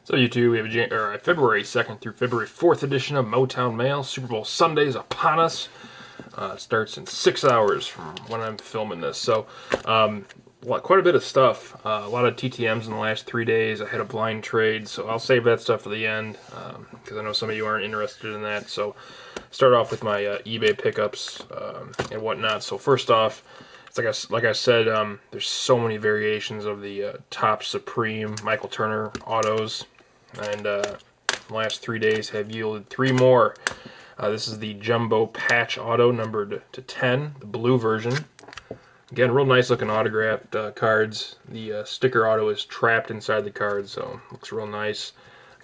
So YouTube, we have February 2nd through February 4th edition of MoTown Mail. Super Bowl Sunday is upon us. It starts in 6 hours from when I'm filming this. So quite a bit of stuff. A lot of TTMs in the last 3 days. I had a blind trade, so I'll save that stuff for the end because I know some of you aren't interested in that. So start off with my eBay pickups and whatnot. So first off, like I said, there's so many variations of the Top Supreme Michael Turner autos, and the last 3 days have yielded 3 more. This is the Jumbo Patch Auto, numbered to 10, the blue version. Again, real nice looking autographed cards. The sticker auto is trapped inside the card, so looks real nice.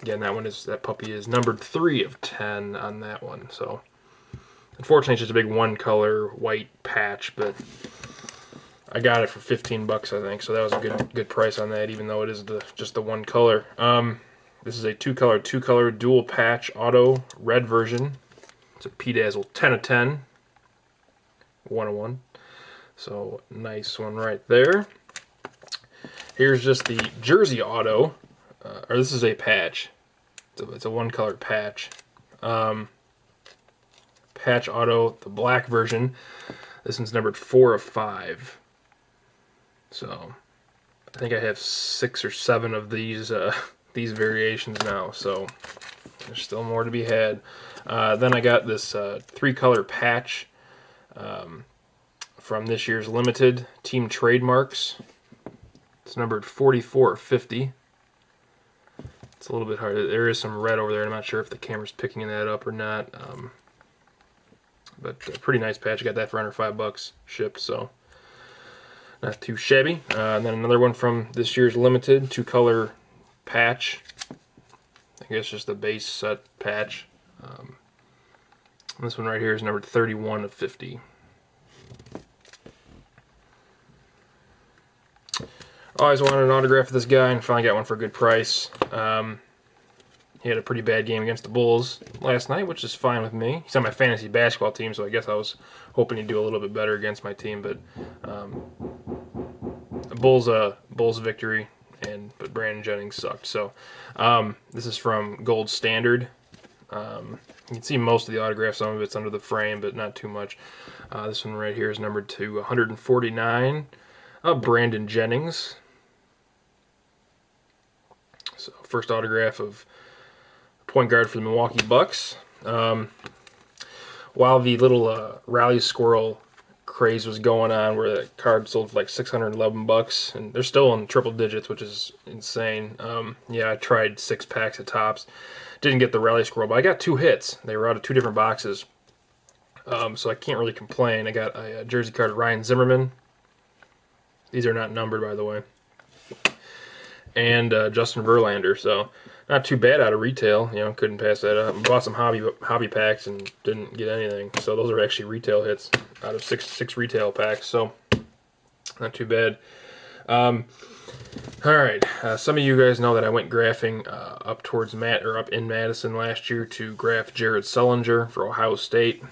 Again, that puppy is numbered 3 of 10 on that one. So unfortunately, it's just a big one color white patch, but I got it for 15 bucks, I think, so that was a good price on that, even though it is just the one color. This is a two color dual patch auto red version. It's a P-Dazzle 10 of 10, 1 of 1. So nice one right there. Here's just the jersey auto, or this is a patch. It's a one color patch. Patch auto, the black version. This one's numbered 4 of 5. So I think I have 6 or 7 of these variations now, so there's still more to be had. Then I got this 3-color patch from this year's limited team trademarks. It's numbered 44 of 50. It's a little bit hard. There is some red over there. I'm not sure if the camera's picking that up or not. But a pretty nice patch. I got that for under $5 shipped, so not too shabby. And then another one from this year's limited 2-color patch. I guess just the base set patch. This one right here is numbered 31 of 50. Always wanted an autograph of this guy and finally got one for a good price. He had a pretty bad game against the Bulls last night, which is fine with me. He's on my fantasy basketball team, so I guess I was hoping he'd do a little bit better against my team. But Bulls victory, but Brandon Jennings sucked. So this is from Gold Standard. You can see most of the autographs. Some of it's under the frame, but not too much. This one right here is numbered to 149. Brandon Jennings. So first autograph of point guard for the Milwaukee Bucks. While the little rally squirrel craze was going on, where the card sold for like 611 bucks, and they're still in triple digits, which is insane. Yeah, I tried 6 packs of Tops, didn't get the rally squirrel, but I got 2 hits. They were out of 2 different boxes, so I can't really complain. I got a jersey card of Ryan Zimmerman. These are not numbered, by the way. And Justin Verlander, so not too bad out of retail. You know, couldn't pass that up. Bought some hobby packs and didn't get anything. So those are actually retail hits out of six retail packs. So not too bad. All right, some of you guys know that I went graphing up in Madison last year to graph Jared Sullinger for Ohio State.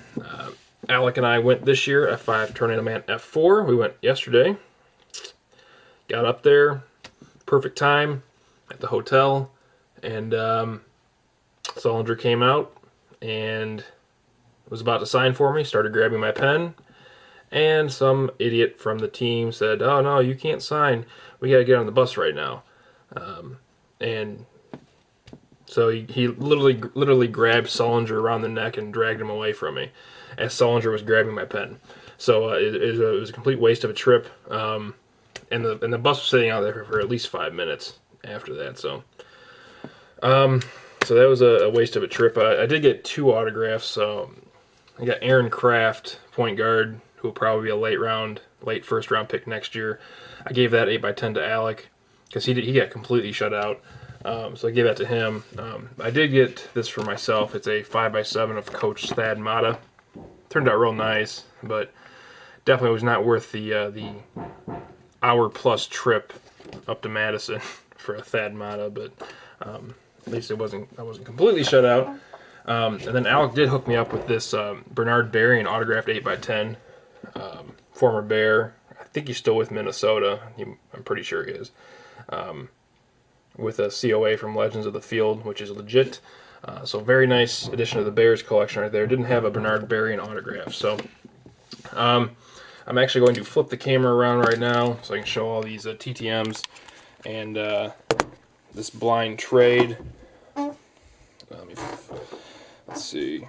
Alec and I went this year, F5 Tornado Man F4. We went yesterday. Got up there, perfect time at the hotel, and Sullinger came out and was about to sign for me, started grabbing my pen, and some idiot from the team said, "Oh no, you can't sign, we gotta get on the bus right now." And so he literally grabbed Sullinger around the neck and dragged him away from me as Sullinger was grabbing my pen. So it was a complete waste of a trip. And the bus was sitting out there for at least 5 minutes after that. So so that was a waste of a trip. I did get 2 autographs. I got Aaron Kraft, point guard, who will probably be a late first round pick next year. I gave that 8x10 to Alec because he got completely shut out. So I gave that to him. I did get this for myself. It's a 5x7 of Coach Thad Matta. Turned out real nice, but definitely was not worth the hour-plus trip up to Madison for a Thad Matta, but at least I wasn't completely shut out. And then Alec did hook me up with this Bernard Berry, an autographed 8x10, former Bear. I think he's still with Minnesota. I'm pretty sure he is. with a COA from Legends of the Field, which is legit. So very nice addition to the Bears collection right there. Didn't have a Bernard Berrian autograph. So I'm actually going to flip the camera around right now so I can show all these TTMs and this blind trade. Let's see.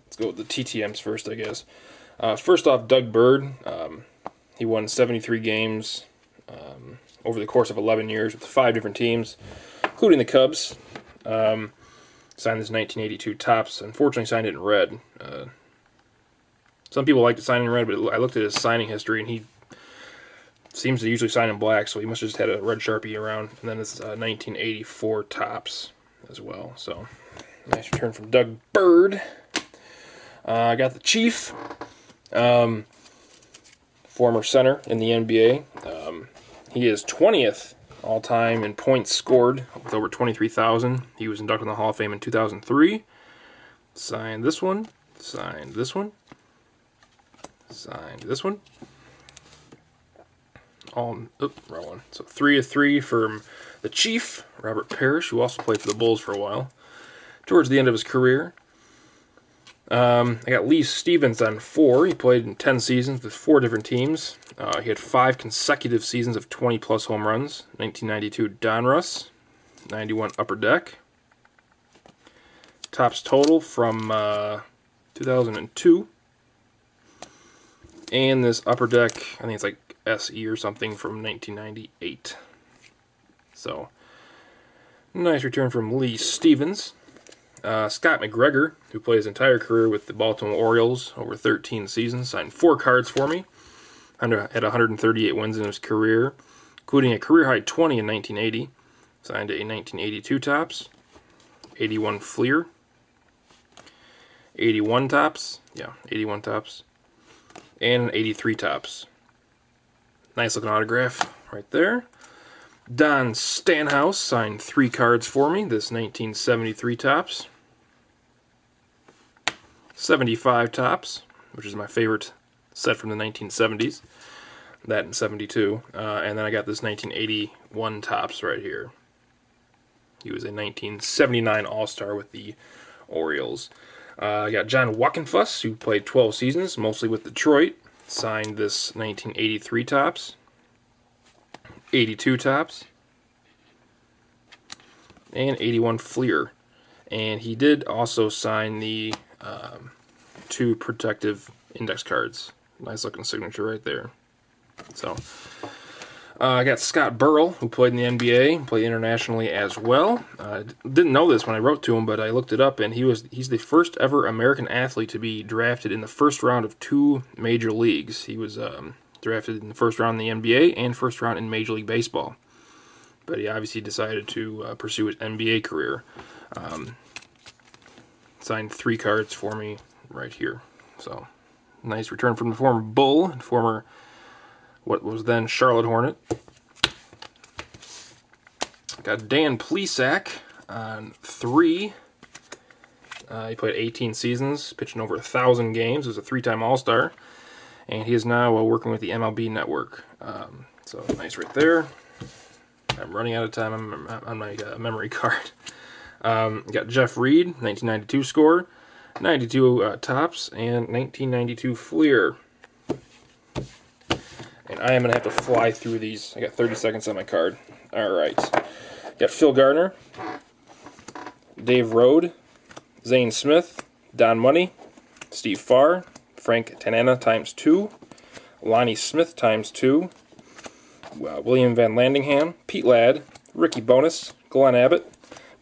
Let's go with the TTMs first, I guess. First off, Doug Bird. He won 73 games over the course of 11 years with 5 different teams, including the Cubs. Signed this 1982 Topps. Unfortunately, signed it in red. Some people like to sign in red, but I looked at his signing history, and he seems to usually sign in black, so he must have just had a red Sharpie around. And then it's 1984 Topps as well. So, nice return from Doug Bird. I got the Chief, former center in the NBA. He is 20th all-time in points scored with over 23,000. He was inducted in the Hall of Fame in 2003. Signed this one. Signed this one. Signed this one. Wrong one. So 3 of 3 from the Chief, Robert Parrish, who also played for the Bulls for a while, towards the end of his career. I got Lee Stevens on 4. He played in 10 seasons with 4 different teams. He had 5 consecutive seasons of 20-plus home runs. 1992 Donruss, 91 Upper Deck. Topps total from 2002. And this Upper Deck, I think it's like SE or something, from 1998. So, nice return from Lee Stevens. Scott McGregor, who played his entire career with the Baltimore Orioles over 13 seasons, signed 4 cards for me. Had 138 wins in his career, including a career-high 20 in 1980. Signed a 1982 Topps, 81 Fleer, 81 Topps, yeah, 81 Topps, and an 83 Topps. Nice-looking autograph right there. Don Stanhouse signed 3 cards for me. This 1973 Topps, 75 Topps, which is my favorite set from the 1970s. That in 72. And then I got this 1981 Topps right here. He was a 1979 All-Star with the Orioles. I got John Wackenfuss, who played 12 seasons, mostly with Detroit. Signed this 1983 Topps. 82 Topps, and 81 Fleer. And he did also sign the 2 protective index cards. Nice looking signature right there. So, I got Scott Burrell, who played in the NBA, played internationally as well. Didn't know this when I wrote to him, but I looked it up, and he's the first ever American athlete to be drafted in the first round of 2 major leagues. He was drafted in the first round in the NBA and first round in Major League Baseball. But he obviously decided to pursue his NBA career. Signed 3 cards for me right here. So, nice return from the former Bull and former, what was then Charlotte Hornet. Got Dan Plesac on 3. He played 18 seasons, pitching over 1,000 games. He was a 3-time All-Star. And he is now working with the MLB Network. So nice right there. I'm running out of time on my memory card. Got Jeff Reed, 1992 score, 92 Topps, and 1992 Fleer. And I am going to have to fly through these. I got 30 seconds on my card. All right. Got Phil Gardner, Dave Rode, Zane Smith, Don Money, Steve Farr, Frank Tanana ×2, Lonnie Smith ×2, William Van Landingham, Pete Ladd, Ricky Bonus, Glenn Abbott,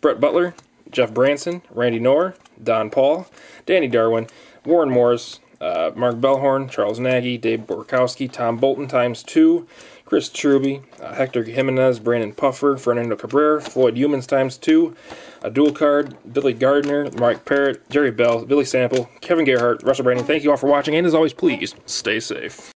Brett Butler, Jeff Branson, Randy Knorr, Don Paul, Danny Darwin, Warren Morris, Mark Bellhorn, Charles Nagy, Dave Borkowski, Tom Bolton ×2, Chris Cheruby, Hector Jimenez, Brandon Puffer, Fernando Cabrera, Floyd Humans ×2, a dual card, Billy Gardner, Mike Parrott, Jerry Bell, Billy Sample, Kevin Gerhardt, Russell Brandon. Thank you all for watching, and as always, please stay safe.